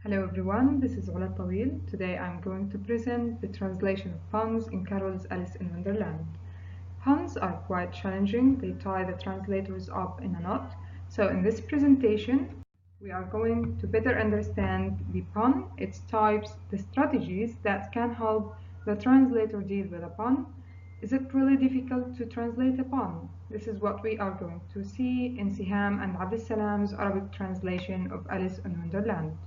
Hello everyone, this is Ola Tawil. Today I'm going to present the translation of puns in Carol's Alice in Wonderland. Puns are quite challenging, they tie the translators up in a knot. So in this presentation, we are going to better understand the pun, its types, the strategies that can help the translator deal with a pun. Is it really difficult to translate a pun? This is what we are going to see in Siham and Abdussalam's Arabic translation of Alice in Wonderland.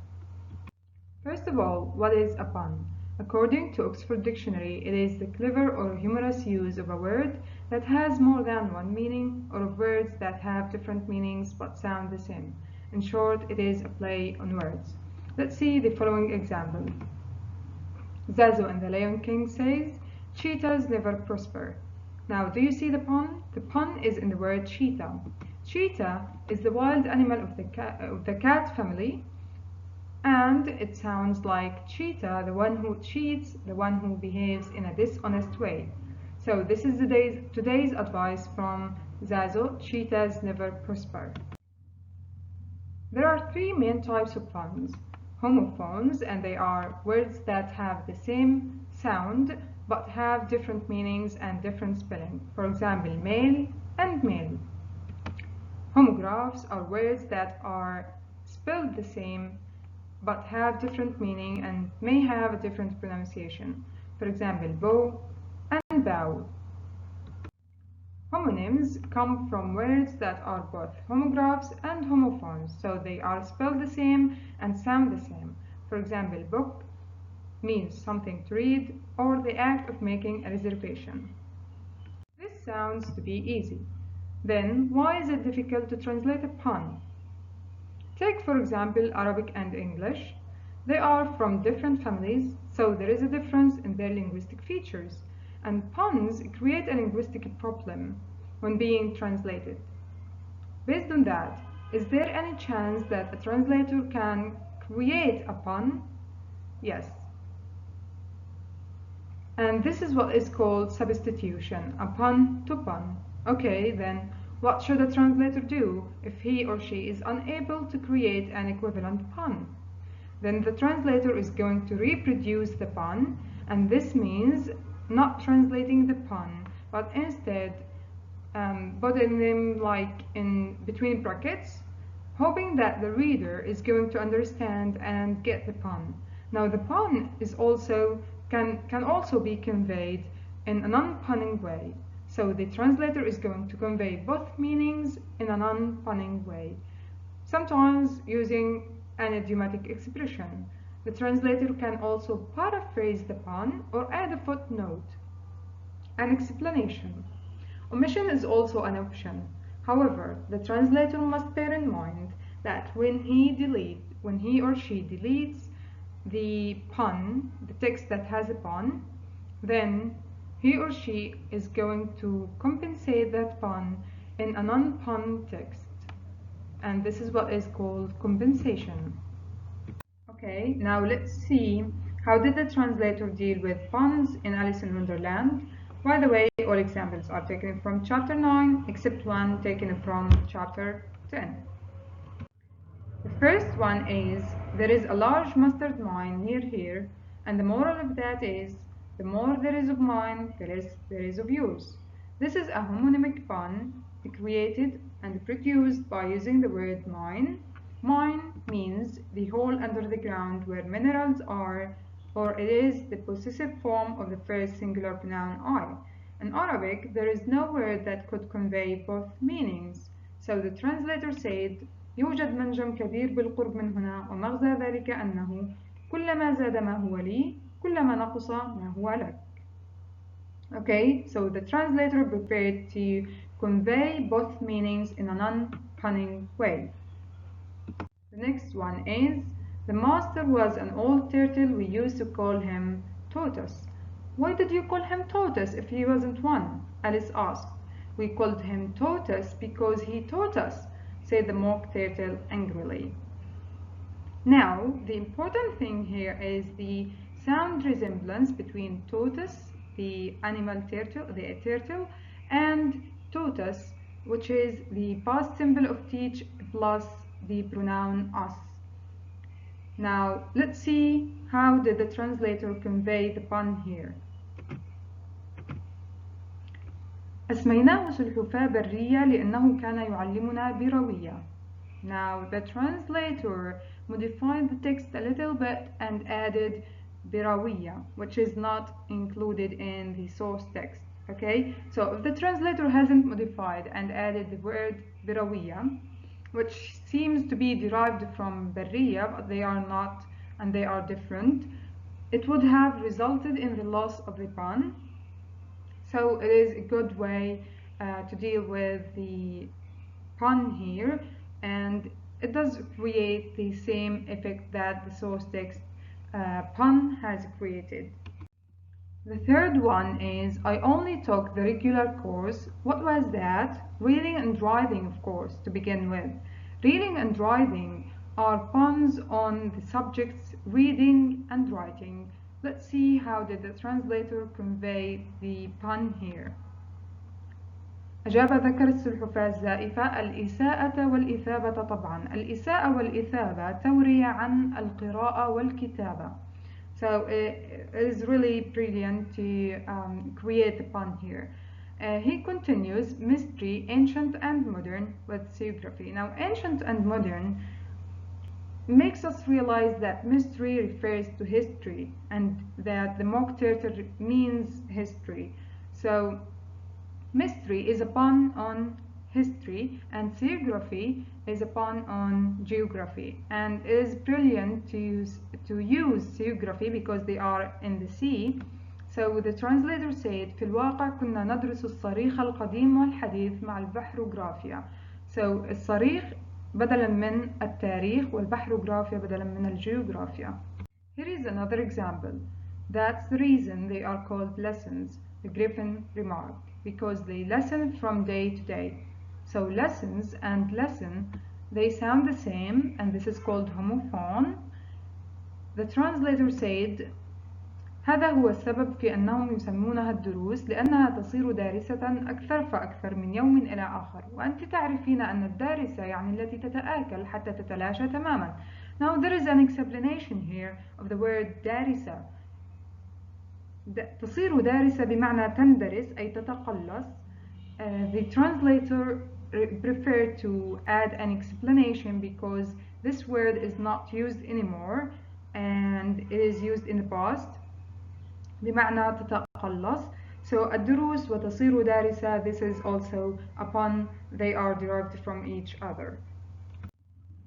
First of all, what is a pun? According to Oxford Dictionary, it is the clever or humorous use of a word that has more than one meaning, or of words that have different meanings but sound the same. In short, it is a play on words. Let's see the following example. Zazu in The Lion King says, "Cheetahs never prosper." Now, do you see the pun? The pun is in the word cheetah. Cheetah is the wild animal of the cat family, and it sounds like cheetah, the one who cheats, the one who behaves in a dishonest way. So this is today's advice from Zazu: cheetahs never prosper. There are three main types of puns. Homophones, and they are words that have the same sound but have different meanings and different spelling. For example, male and male. Homographs are words that are spelled the same but have different meaning and may have a different pronunciation. For example, bow and bow. Homonyms come from words that are both homographs and homophones, so they are spelled the same and sound the same. For example, book means something to read or the act of making a reservation. This sounds to be easy. Then, why is it difficult to translate a pun? Take, for example, Arabic and English. They are from different families, so there is a difference in their linguistic features, and puns create a linguistic problem when being translated. Based on that, is there any chance that a translator can create a pun? Yes. And this is what is called substitution, a pun to pun. Okay, then what should a translator do if he or she is unable to create an equivalent pun? Then the translator is going to reproduce the pun, and this means not translating the pun, but instead putting them like in between brackets, hoping that the reader is going to understand and get the pun. Now the pun is also can also be conveyed in a non-punning way. So the translator is going to convey both meanings in a non-punning way, sometimes using an idiomatic expression. The translator can also paraphrase the pun or add a footnote, an explanation. Omission is also an option. However, the translator must bear in mind that when he or she deletes the pun, the text that has a pun, then he or she is going to compensate that pun in a non-pun text. And this is what is called compensation. Okay, now let's see how did the translator deal with puns in Alice in Wonderland. By the way, all examples are taken from chapter 9 except one taken from chapter 10. The first one is, there is a large mustard mine near here, and the moral of that is, the more there is of mine, the less there is of yours. This is a homonymic pun created and produced by using the word mine. Mine means the hole under the ground where minerals are, or it is the possessive form of the first singular pronoun I. In Arabic, there is no word that could convey both meanings. So the translator said, يوجد منجم كبير بالقرب من هنا ومغزى ذلك أنه كلما زاد ما هو لي كلما نقص ما هو لك. Okay, so the translator prepared to convey both meanings in a non-punning way. The next one is, the master was an old turtle, we used to call him Tortoise. Why did you call him Tortoise if he wasn't one? Alice asked. We called him Tortoise because he taught us, said the mock turtle angrily. Now, the important thing here is the sound resemblance between tortoise, the animal turtle, the turtle, and totus, which is the past simple of teach plus the pronoun us. Now let's see how did the translator convey the pun here. أسميناه سلحفاة برية لأنه كان يعلمنا بروية. Now the translator modified the text a little bit and added بروية, which is not included in the source text. Okay, so if the translator hasn't modified and added the word بروية, which seems to be derived from برية, but they are not and they are different, it would have resulted in the loss of the pun. So it is a good way to deal with the pun here, and it does create the same effect that the source text pun has created. The third one is I only took the regular course. What was that? Reading and driving, of course, to begin with. Reading and driving are puns on the subjects reading and writing. Let's see how did the translator convey the pun here. أجاب ذكر السلحفاة الزائفة الإساءة والإثابة طبعا. الإساءة والإثابة تورية عن القراءة والكتابة. So it is really brilliant to create the pun here. He continues, mystery, ancient and modern with geography. Now ancient and modern makes us realize that mystery refers to history and that the mock turtle means history. So mystery is a pun on history and geography is a pun on geography, and it is brilliant to use geography because they are in the sea. So the translator said في الواقع كنا ندرس الصريخ القديم والحديث مع البحروغرافيا. So الصريخ بدلا من التاريخ والبحروغرافيا بدلا من الجيوغرافيا. Here is another example. That's the reason they are called lessons, the Griffin remarked, because they listen from day to day. So lessons and lesson, they sound the same, and this is called homophone. The translator said هذا هو السبب في أنهم يسمونها الدروس لأنها تصير دارسة أكثر فأكثر من يوم إلى آخر، وأنت تعرفين أن الدارسة يعني التي تتآكل حتى تتلاشى تماما. Now there is an explanation here of the word دارسة. تصير دارسة بمعنى تندرس أي تتقلص. The translator preferred to add an explanation because this word is not used anymore and it is used in the past بمعنى تتقلص. So الدروس وتصير دارسة, this is also a pun, they are derived from each other.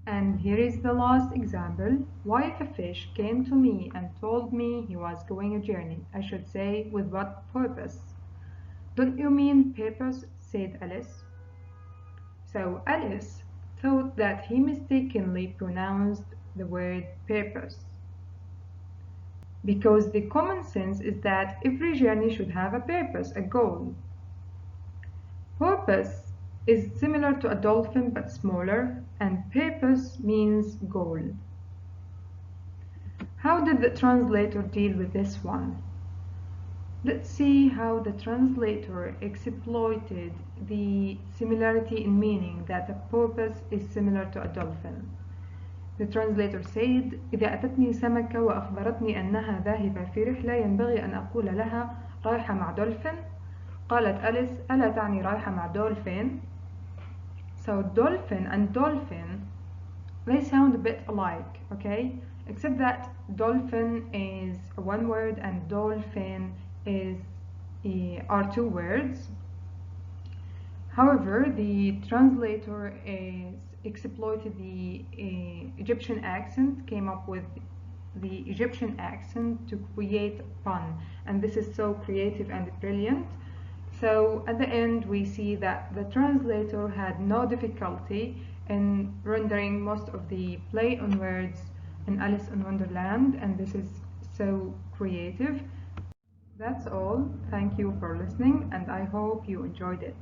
And here is the last example. What if a fish came to me and told me he was going a journey? I should say, with what purpose? Don't you mean purpose? Said Alice. So Alice thought that he mistakenly pronounced the word purpose, because the common sense is that every journey should have a purpose, a goal. Purpose is similar to a dolphin but smaller, and purpose means goal. How did the translator deal with this one? Let's see how the translator exploited the similarity in meaning that a purpose is similar to a dolphin. The translator said إذا أتتني سمكة وأخبرتني أنها ذاهبة في رحلة ينبغي أن أقول لها رايحة مع دولفين. قالت أليس ألا تعني رايحة مع دولفين؟ So dolphin and dolphin, they sound a bit alike, okay? Except that dolphin is one word and dolphin are two words. However, the translator exploited the Egyptian accent, came up with the Egyptian accent to create a pun, and this is so creative and brilliant. So at the end we see that the translator had no difficulty in rendering most of the play on words in Alice in Wonderland, and this is so creative. That's all. Thank you for listening, and I hope you enjoyed it.